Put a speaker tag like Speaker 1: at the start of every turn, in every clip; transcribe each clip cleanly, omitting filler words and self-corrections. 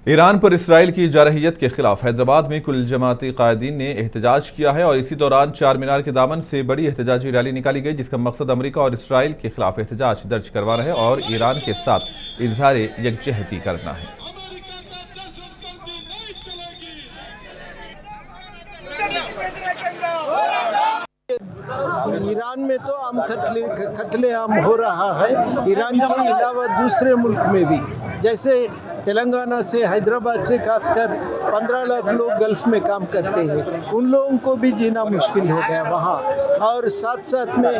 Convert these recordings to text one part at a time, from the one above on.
Speaker 1: Iran पर Israel की जारहियत के खिलाफ हैदराबाद में कुल जमाती कायदीन ने एहतजाज किया है और इसी दौरान चार मीनार के दामन से बड़ी एहतजाजी रैली निकाली गई, जिसका मकसद अमेरिका और इसराइल के खिलाफ एहतजाज दर्ज करवाना है और ईरान के साथ इजहार यकजहती करना है।
Speaker 2: ईरान में तो आम कत्लेआम हो रहा है। ईरान के अलावा दूसरे मुल्क में भी, जैसे तेलंगाना से, हैदराबाद से खासकर 15 लाख लोग गल्फ में काम करते हैं, उन लोगों को भी जीना मुश्किल हो गया वहाँ। और साथ साथ में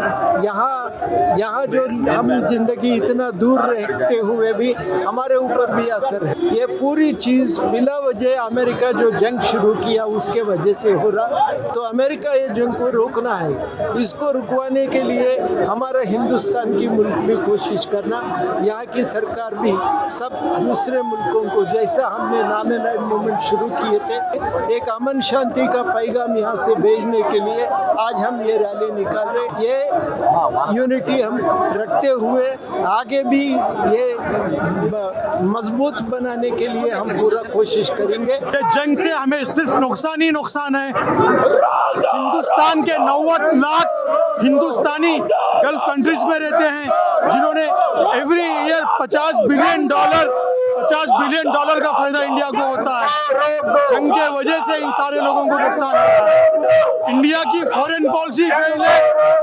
Speaker 2: यहाँ जो हम जिंदगी इतना दूर रहते हुए भी हमारे ऊपर भी असर है। ये पूरी चीज़ बिला वजह अमेरिका जो जंग शुरू किया उसके वजह से हो रहा। तो अमेरिका ये जंग को रोकना है। इसको रुकवाने के लिए हमारा हिंदुस्तान की मुल्क भी कोशिश करना, यहाँ की सरकार भी सब दूसरे मुल्कों को, जैसा हमने नॉन-अलाइन्ड मूवमेंट शुरू किए थे, एक अमन शांति का पैगाम यहाँ से भेजने के लिए आज हम ये रैली निकाल रहे। ये यूनिटी हम रखते हुए आगे भी ये मजबूत बनाने के लिए हम पूरा कोशिश करेंगे।
Speaker 3: जंग से हमें सिर्फ नुकसान ही नुकसान है। हिंदुस्तान के 90 लाख हिंदुस्तानी गल्फ कंट्रीज में रहते हैं, जिन्होंने एवरी ईयर $50 बिलियन का फायदा इंडिया को होता है। जंग के वजह से इन सारे लोगों को नुकसान होता है। इंडिया की फॉरेन पॉलिसी फेल है,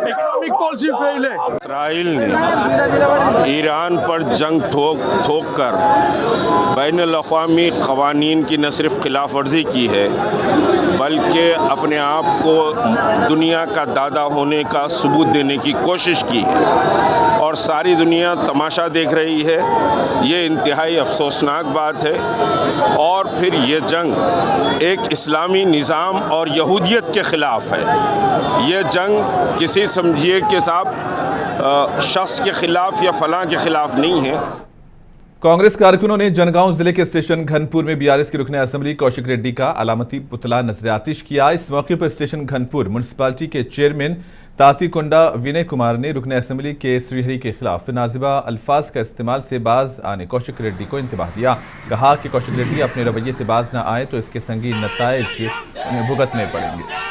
Speaker 3: इकोनॉमिक पॉलिसी फेल है।
Speaker 4: इसराइल ने ईरान पर जंग थोक कर बैनुल-अक़वामी क़वानीन की न सिर्फ खिलाफ वर्जी की है, बल्कि अपने आप को दुनिया का दादा होने का सबूत देने की कोशिश की है और सारी दुनिया तमाशा देख रही है। ये इंतहाई अफसोसनाक बात है। और फिर ये जंग एक इस्लामी निज़ाम और यहूदियत के ख़िलाफ़ है। ये जंग किसी समझिए कि साहब शख्स के ख़िलाफ़ या फ़लाँ के ख़िलाफ़ नहीं है।
Speaker 1: कांग्रेस कारकुनों ने जनगांव जिले के स्टेशन घनपुर में बीआरएस के रुकने असेंबली कौशिक रेड्डी का अलामती पुतला नजर-ए-आतिश किया। इस मौके पर स्टेशन घनपुर म्युनिसिपालिटी के चेयरमैन तातीकोंडा विनय कुमार ने रुकने असेंबली के श्रीहरि के खिलाफ नाजिबा अल्फाज का इस्तेमाल से बाज आने कौशिक रेड्डी को इंतबाह दिया। कहा कि कौशिक रेड्डी अपने रवैये से बाज न आए तो इसके संगीन नताइज भुगतने पड़ेंगे।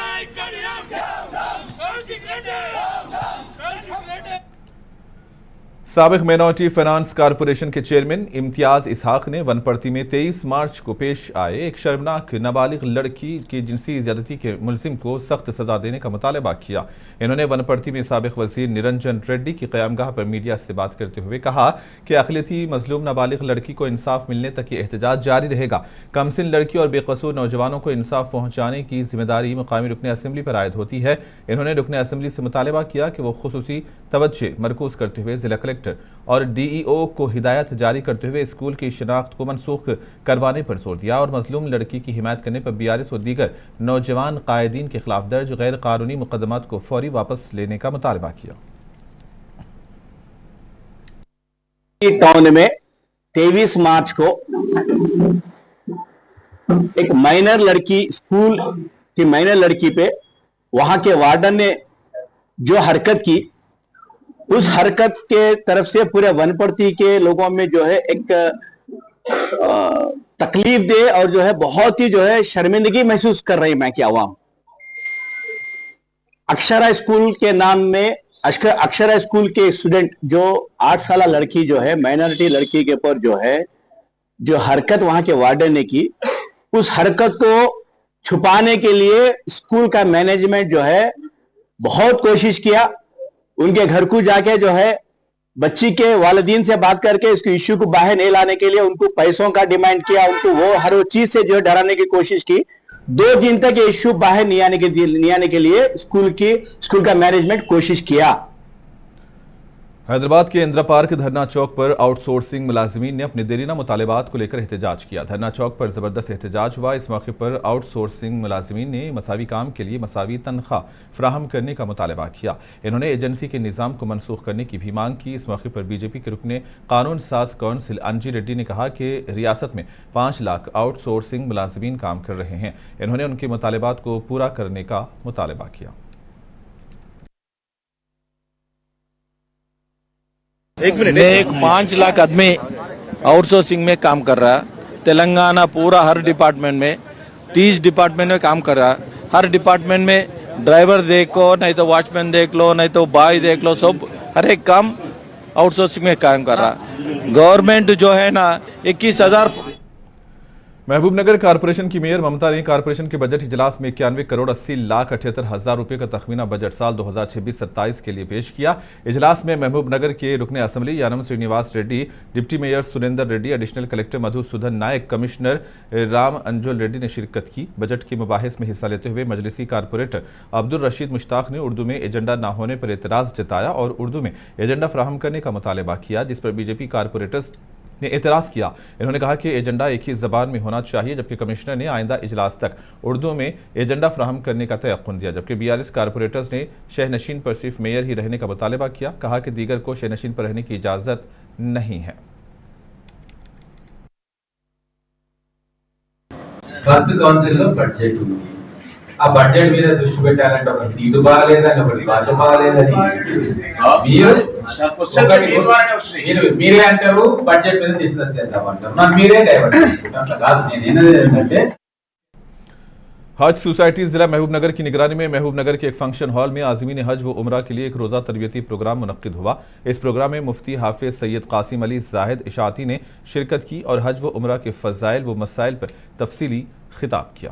Speaker 1: साबिक माइनॉरिटी फाइनेंस कॉरपोरेशन के चेयरमैन इम्तियाज इसहाक ने वनपर्ती में 23 मार्च को पेश आए एक शर्मनाक नाबालिग लड़की की जिनसी ज्यादती के मुलजिम को सख्त सजा देने का मुतालबा किया। इन्होंने वनपर्ती में साबिक वजीर निरंजन रेड्डी की क़यामगाह पर मीडिया से बात करते हुए कहा कि अक़लियती मजलूम नाबालिग लड़की को इंसाफ मिलने तक ये एहतजाज जारी रहेगा। कमसिन लड़की और बेकसूर नौजवानों को इंसाफ पहुँचाने की जिम्मेदारी मुकामी रुकने असेंबली पर आयद होती है। इन्होंने रुकने असेंबली से मुतालबा किया कि वो खुसूसी तवज्जो मरकूज करते हुए जिला कलेक्टर और डीईओ को हिदायत जारी करते हुए स्कूल की शिनाख्त को मनसूख करवाने पर जोर दिया और मजलूम लड़की की हिमायत करने पर बीआरएस और दीगर नौजवान कायदीन के खिलाफ दर्ज गैर कानूनी मुकदमात को फौरी वापस लेने का मुतालबा किया।
Speaker 5: टाउन में 23 मार्च को एक माइनर लड़की, स्कूल की माइनर लड़की पे वहां के वार्डन ने जो हरकत की, उस हरकत के तरफ से पूरे वनपर्ती के लोगों में जो है एक तकलीफ दे और जो है बहुत ही जो है शर्मिंदगी महसूस कर रही मैं कि आवाम। अक्षरा स्कूल के नाम में अक्षरा स्कूल के स्टूडेंट जो 8 साल लड़की जो है माइनॉरिटी लड़की के ऊपर जो है जो हरकत वहां के वार्डन ने की, उस हरकत को छुपाने के लिए स्कूल का मैनेजमेंट जो है बहुत कोशिश किया। उनके घर को जाके जो है बच्ची के वालिदीन से बात करके इसको इश्यू को बाहर नहीं लाने के लिए उनको पैसों का डिमांड किया, उनको वो हर चीज से जो है डराने की कोशिश की। 2 दिन तक ये इश्यू बाहर नहीं आने के लिए स्कूल का मैनेजमेंट कोशिश किया।
Speaker 1: हैदराबाद के इंदिरा पार्क धरना चौक पर आउटसोर्सिंग मुलाजिमीन ने अपने देरीना मुतालिबात को लेकर एहतजाज किया। धरना चौक पर जबरदस्त एहतजाज हुआ। इस मौके पर आउटसोर्सिंग मुलाजिमीन ने मसावी काम के लिए मसावी तनख्वाह फराहम करने का मुतालबा किया। इन्होंने एजेंसी के निज़ाम को मनसूख करने की भी मांग की। इस मौके पर बीजेपी के रुकने कानून साज कौंसिल अंजी रेड्डी ने कहा कि रियासत में 5 लाख आउटसोर्सिंग मुलाजिमीन काम कर रहे हैं। इन्होंने उनके मुतालिबात को पूरा करने का मुतालबा किया।
Speaker 6: एक 5 लाख आदमी आउटसोर्सिंग में काम कर रहा है। तेलंगाना पूरा हर डिपार्टमेंट में 30 डिपार्टमेंट में काम कर रहा है। हर डिपार्टमेंट में ड्राइवर देखो, नहीं तो वॉचमैन देख लो, नहीं तो बॉय देख लो, सब हर एक काम आउटसोर्सिंग में काम कर रहा है। गवर्नमेंट जो है ना 21,000।
Speaker 1: महबूबनगर कारपोरेशन की मेयर ममता ने कारपोरेशन के बजट इजलास में 91 करोड़ 80 लाख 78 हजार रुपए का तखमीना बजट साल 2026-27 के लिए पेश किया। इजलास में महबूबनगर के रुकने assembly Yennam Srinivas Reddy, deputy mayor Surender Reddy, additional collector Madhusudan Naik, commissioner Ram Anjul Reddy ने शिरकत की। बजट के मुबाहिस में हिस्सा लेते हुए मजलिसी कारपोरेटर अब्दुल रशीद मुश्ताक ने उर्दू में एजेंडा न होने पर एतराज जताया और उर्दू में एजेंडा फराहम करने का मुतालबा किया, जिस पर बीजेपी कारपोरेटर्स ने एतराज किया। इन्होंने कहा कि एजेंडा एक ही जबान में होना चाहिए, जबकि कमिश्नर ने आइंदा इजलास तक उर्दू में एजेंडा फ्राहम करने का तयक्कुन दिया। जबकि बीआरएस कारपोरेटर्स ने शहनशीन पर सिर्फ मेयर ही रहने का मुतालबा किया। कहा कि दीगर को शहनशीन पर रहने की इजाजत नहीं है।
Speaker 7: ఫస్ట్ కౌన్సిల్లో బడ్జెట్ ఉంది. ఆ బడ్జెట్ మీద దృష్టి పెట్టాలంటే ఒక సీటు బాగలేదని, ఒకటి భాష బాగలేదని మీరే అంటారు, బడ్జెట్ మీద తీసుకొచ్చేద్దామంటారు. మరి మీరే డైవర్ట్ చేసుకుంటారు. అట్లా కాదు. నేను ఏనది ఏంటంటే
Speaker 1: हज सोसाइटी जिला महबूबनगर की निगरानी में महबूबनगर के एक फंक्शन हॉल में आज़मीन हज व उम्रा के लिए एक रोज़ा तरबियती प्रोग्राम मुनक्किद हुआ। इस प्रोग्राम में मुफ्ती हाफिज सैयद कासिम अली जाहिद इशाती ने शिरकत की और हज व उम्रा के फ़ज़ाइल व मसाइल पर तफसीली खिताब किया।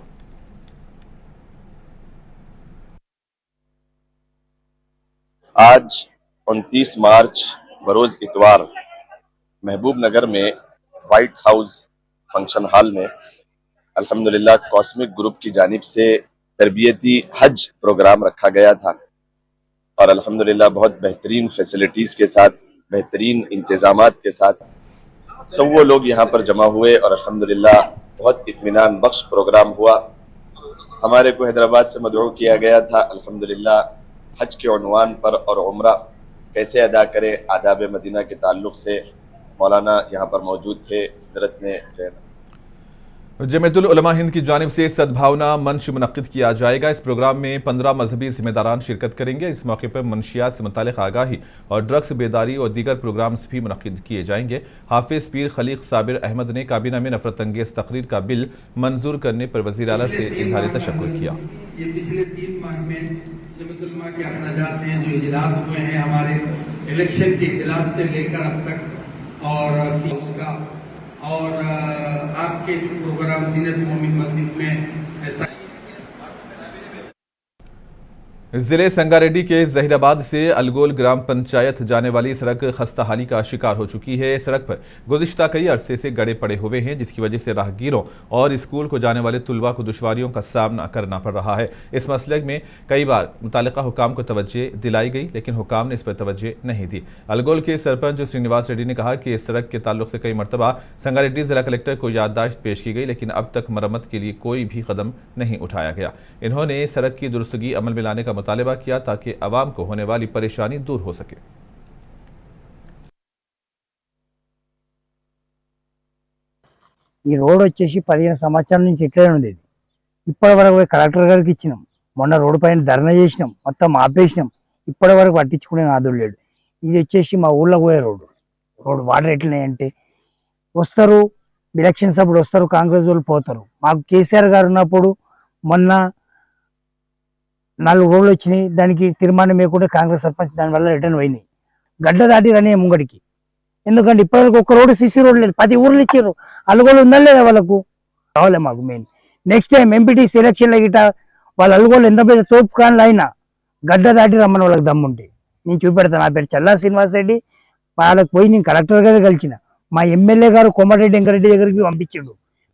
Speaker 8: आज 29 मार्च बरोज़ इतवार महबूबनगर में व्हाइट हाउस फंक्शन हॉल में अल्हम्दुलिल्लाह कॉस्मिक ग्रुप की जानिब से तरबियती हज प्रोग्राम रखा गया था और अल्हम्दुलिल्लाह बहुत बेहतरीन फैसिलिटीज़ के साथ, बेहतरीन इंतज़ामात के साथ सब वो लोग यहाँ पर जमा हुए और अल्हम्दुलिल्लाह बहुत इत्मीनान बख्श प्रोग्राम हुआ। हमारे को हैदराबाद से मदऊ किया गया था। अल्हम्दुलिल्लाह हज के उन्वान पर और उम्रा कैसे अदा करें, आदाब मदीना के ताल्लुक़ से मौलाना यहाँ पर मौजूद थे। हज़रत ने जमीयतुल उलमा हिंद की जानिब से सद्भावना मंच मुनक्किद किया जाएगा। इस प्रोग्राम में 15 मजहबी जिम्मेदारान शिरकत करेंगे। इस मौके पर मंशियात से मुतालिक आगाही और ड्रग्स बेदारी और दीगर प्रोग्राम्स भी मुनक्किद किए जाएंगे। हाफिज पीर खलीक साबिर अहमद ने काबीना में नफरत अंगेज तकरीर का बिल मंजूर करने पर वज़ीर आला से इजहार तशक्कुर किया।
Speaker 9: ये पिछले 3 माह में जमीयतुल उलमा के अखराजात हैं जो इजलास हुए हैं हमारे इलेक्शन के इजलास से लेकर अब तक और उसका और आपके जो प्रोग्राम सीनियर मोमिन मस्जिद में ऐसा
Speaker 1: जिले संगारेड्डी के जहीराबाद से अलगोल ग्राम पंचायत जाने वाली सड़क खस्ताहाली का शिकार हो चुकी है। सड़क पर गुज़िश्ता कई अरसे से गड्ढे पड़े हुए हैं, जिसकी वजह से राहगीरों और स्कूल को जाने वाले तुलबा को दुश्वारियों का सामना करना पड़ रहा है। इस मसले में कई बार मुतालिका हुकाम को तवज्जो दिलाई गई, लेकिन हुकाम ने इस पर तवज्जो नहीं दी। अलगोल के सरपंच श्रीनिवास रेड्डी ने कहा कि इस सड़क के ताल्लुक से कई मरतबा संगारेड्डी जिला कलेक्टर को याददाश्त पेश की गई, लेकिन अब तक मरम्मत के लिए कोई भी कदम नहीं उठाया गया। इन्होंने सड़क की दुरुस्तगी अमल में लाने का मुतालबा किया ताकि अवाम को होने वाली परेशानी दूर हो सके।
Speaker 10: ఈ రోడ్ వచ్చేసి 15 సంవత్సరాల నుంచి ఇట్లనే ఉండేది. ఇప్పటి వరకు కలెక్టర్ గారికి ఇచ్చినాం, మొన్న రోడ్డు పైన ధర్నా చేసినాం, మొత్తం ఆపేసినాం, ఇప్పటి వరకు పట్టించుకునే నాదులు లేడు. ఇది వచ్చేసి మా ఊళ్ళో పోయే రోడ్డు. వాటర్ ఎట్లనే వస్తారు, ఎలక్షన్స్ అప్పుడు వస్తారు, కాంగ్రెస్ వాళ్ళు పోతారు. మాకు కేసీఆర్ గారు ఉన్నప్పుడు మొన్న 4 రోడ్లు వచ్చినాయి, దానికి తీర్మానం లేకుండా కాంగ్రెస్ సర్పంచ్ దానివల్ల రిటర్న్ పోయినాయి. గడ్డ దాటి రనే ముంగడికి, ఎందుకంటే ఇప్పటివరకు ఒక్క రోడ్డు సిసి రోడ్ లేదు. 10 ఊర్లు ఇచ్చారు, అల్గోలు ఉందా లేదా వాళ్ళకు కావాలి మాకు మెయిన్. నెక్స్ట్ టైం ఎంపీటీ సెలక్షన్ల గిట వాళ్ళ అల్గోలు ఎంత పెద్ద తోపు కాన్లు అయినా గడ్డ దాటి రమ్మని వాళ్ళకి దమ్ముంటే నేను చూపెడతాను. నా పేరు చల్లా శ్రీనివాస్ రెడ్డి. వాళ్ళకి పోయి నేను కలెక్టర్ గారు కలిసిన, మా ఎమ్మెల్యే గారు కోమటిరెడ్డి వెంకరెడ్డి దగ్గరికి పంపించాడు.